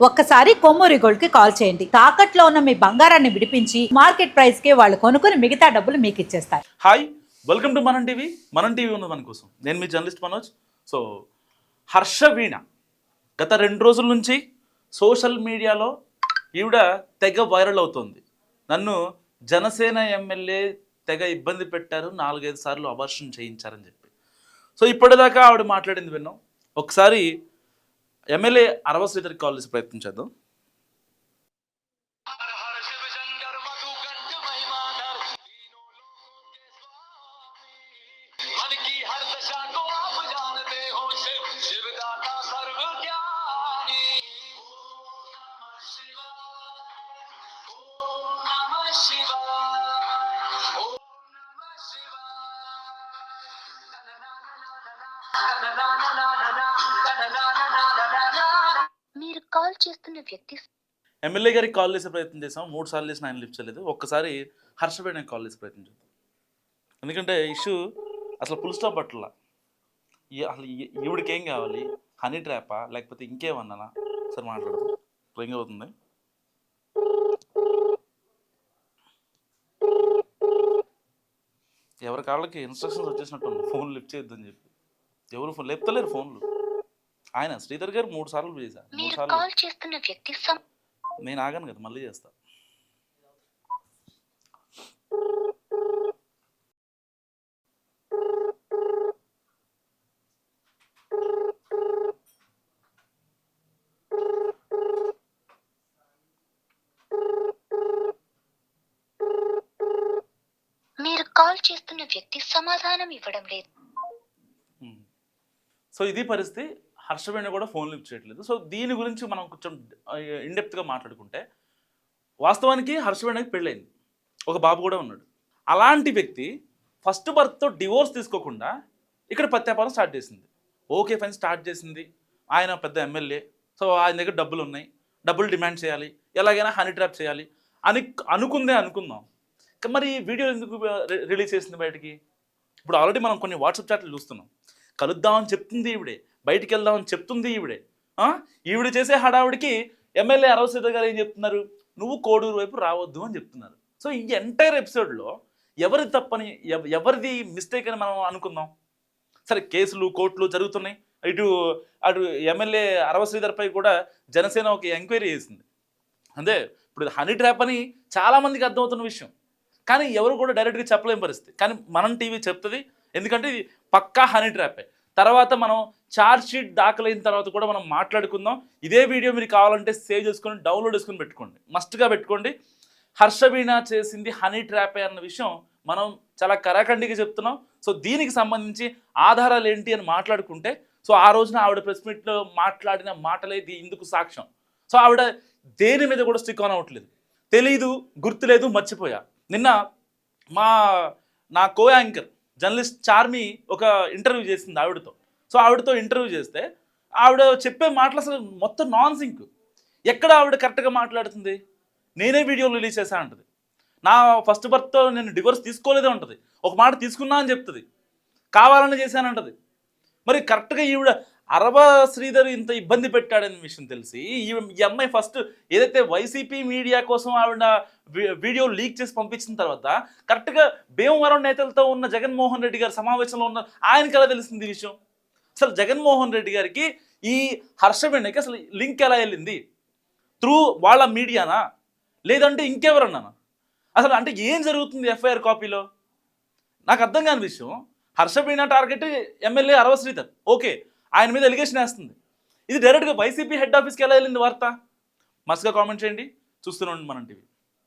ఒక్కసారి కొమ్మూరి గోల్డ్ కి కాల్ చేయండి. తాకట్లో ఉన్న మీ బంగారాన్ని విడిపించి మార్కెట్ ప్రైస్ కి వాళ్ళు కొనుక్కుని మిగతా డబ్బులు మీకు ఇచ్చేస్తారు. హాయ్, వెల్కమ్ టు మనం టీవీ. మనం టీవీ ఉన్నది మన కోసం. నేను మీ జర్నలిస్ట్ మనోజ్. సో హర్షవీణ గత 2 రోజుల నుంచి సోషల్ మీడియాలో ఈవిడ తెగ వైరల్ అవుతుంది. నన్ను జనసేన ఎమ్మెల్యే తెగ ఇబ్బంది పెట్టారు, 4-5 సార్లు అబార్షన్ చేయించారని చెప్పి. సో ఇప్పటిదాకా ఆవిడ మాట్లాడింది విన్నాం. ఒకసారి ఎమ్మెల్యే అరవ శ్రీధర్కి కాల్ చేసి ప్రయత్నం చేద్దాం. మీరు కాల్ చేస్తున్న వ్యక్తి ఎమ్మెల్యే గారికి కాల్ చేసే ప్రయత్నం చేసాం. 3 సార్లు చేసిన ఆయన లిఫ్ట్ చేయలేదు. ఒక్కసారి హర్షవీణకి కాల్ చేసే ప్రయత్నం చేద్దాం. ఎందుకంటే ఇష్యూ అసలు ఫుల్ స్టాప్ పట్ల. అసలు ఈవిడికి ఏం కావాలి? హనీ ట్రాపా లేకపోతే ఇంకేమన్నానా? సరే మాట్లాడదాం. రింగ్ అవుతుంది. ఎవరి కాళ్ళకి ఇన్స్ట్రక్షన్స్ వచ్చేసినట్టు ఫోన్ లిఫ్ట్ చేయొద్దని చెప్పి. ఎవరు ఫోన్ లేపుతలేరు ఫోన్లు. ఆయన శ్రీధర్ గారు 3 సార్లు చేశారు. 3 సార్లు కాల్ చేస్తున్న వ్యక్తి నేను ఆగాను కదా, మళ్ళీ చేస్తా. మీరు కాల్ చేస్తున్న వ్యక్తి సమాధానం ఇవ్వడం లేదు. సో ఇది పరిస్థితి. హర్షవీణ కూడా ఫోన్ లిఫ్ట్ చేయట్లేదు. సో దీని గురించి మనం కొంచెం ఇన్డెప్త్గా మాట్లాడుకుంటే, వాస్తవానికి హర్షవీణకి పెళ్ళైంది, ఒక బాబు కూడా ఉన్నాడు. అలాంటి వ్యక్తి ఫస్ట్ భర్తతో డివోర్స్ తీసుకోకుండా ఇక్కడ ప్రత్యాపారం స్టార్ట్ చేసింది. ఓకే ఫైన్, స్టార్ట్ చేసింది. ఆయన పెద్ద ఎమ్మెల్యే, సో ఆయన దగ్గర డబ్బులు ఉన్నాయి, డబ్బులు డిమాండ్ చేయాలి, ఎలాగైనా హనీ ట్రాప్ చేయాలి అని అనుకుందాం. మరి వీడియో ఎందుకు రిలీజ్ చేసింది బయటికి? ఇప్పుడు ఆల్రెడీ మనం కొన్ని వాట్సాప్ చాట్లు చూస్తున్నాం. కలుద్దామని చెప్తుంది ఈవిడే, బయటికి వెళ్దామని చెప్తుంది ఈవిడే. ఈవిడ చేసే హడావుడికి ఎమ్మెల్యే అరవ శ్రీధర్ గారు ఏం చెప్తున్నారు? నువ్వు కోడూరు వైపు రావద్దు అని చెప్తున్నారు. సో ఈ ఎంటైర్ ఎపిసోడ్లో ఎవరి తప్పని, ఎవరిది మిస్టేక్ అని మనం అనుకుందాం. సరే, కేసులు కోర్టులు జరుగుతున్నాయి. అటు ఎమ్మెల్యే అరవ శ్రీధర్పై కూడా జనసేన ఒక ఎంక్వైరీ చేసింది. అంతే. ఇప్పుడు హనీ ట్రాప్ అని చాలామందికి అర్థమవుతున్న విషయం, కానీ ఎవరు కూడా డైరెక్ట్గా చెప్పలేని పరిస్థితి. కానీ మనం టీవీ చెప్తుంది, ఎందుకంటే ఇది పక్కా హనీ ట్రాపే. తర్వాత మనం ఛార్జ్ షీట్ దాఖలైన తర్వాత కూడా మనం మాట్లాడుకుందాం. ఇదే వీడియో మీరు కావాలంటే సేవ్ చేసుకొని డౌన్లోడ్ చేసుకొని పెట్టుకోండి, మస్ట్గా పెట్టుకోండి. హర్షవీణ చేసింది హనీ ట్రాపే అన్న విషయం మనం చాలా కరాఖండిగా చెప్తున్నాం. సో దీనికి సంబంధించి ఆధారాలు ఏంటి అని మాట్లాడుకుంటే, సో ఆ రోజున ఆవిడ ప్రెస్ మీట్లో మాట్లాడిన మాటలే ఇందుకు సాక్ష్యం. సో ఆవిడ దేని మీద కూడా స్టిక్ ఆన్ అవ్వట్లేదు. తెలీదు, గుర్తులేదు, మర్చిపోయా. నిన్న నా కో యాంకర్ జర్నలిస్ట్ చార్మి ఒక ఇంటర్వ్యూ చేసింది ఆవిడతో. సో ఆవిడతో ఇంటర్వ్యూ చేస్తే ఆవిడ చెప్పే మాటలు అసలు మొత్తం నాన్ సింక్. ఎక్కడ ఆవిడ కరెక్ట్గా మాట్లాడుతుంది? నేనే వీడియోలు రిలీజ్ చేశాను అంటది. నా ఫస్ట్ బర్త్తో నేను డివోర్స్ తీసుకోలేదే ఉంటుంది. ఒక మాట తీసుకున్నా అని చెప్తుంది. కావాలని చేశానంటది. మరి కరెక్ట్గా ఈవిడ అరవ శ్రీధర్ ఇంత ఇబ్బంది పెట్టాడనే విషయం తెలిసి ఈ అమ్మాయి ఫస్ట్ ఏదైతే వైసీపీ మీడియా కోసం ఆవిడ వీడియో లీక్ చేసి పంపించిన తర్వాత కరెక్ట్గా భీమవరం నేతలతో ఉన్న జగన్మోహన్ రెడ్డి గారి సమావేశంలో ఉన్న ఆయనకి ఎలా తెలిసింది ఈ విషయం? అసలు జగన్మోహన్ రెడ్డి గారికి ఈ హర్షవీణకి అసలు లింక్ ఎలా వెళ్ళింది? త్రూ వాళ్ళ మీడియానా, లేదంటే ఇంకెవరన్నానా? అసలు అంటే ఏం జరుగుతుంది ఎఫ్ఐఆర్ కాపీలో? నాకు అర్థం కాని విషయం. హర్షవీణ టార్గెట్ ఎమ్మెల్యే అరవ శ్రీధర్, ఓకే, ఆయన మీద ఎలిగేషన్ వేస్తుంది. ఇది డైరెక్ట్గా వైసీపీ హెడ్ ఆఫీస్కి ఎలా వెళ్ళింది వార్త? మస్ట్గా కామెంట్ చేయండి. చూస్తూనే ఉండండి మనం టీవీ.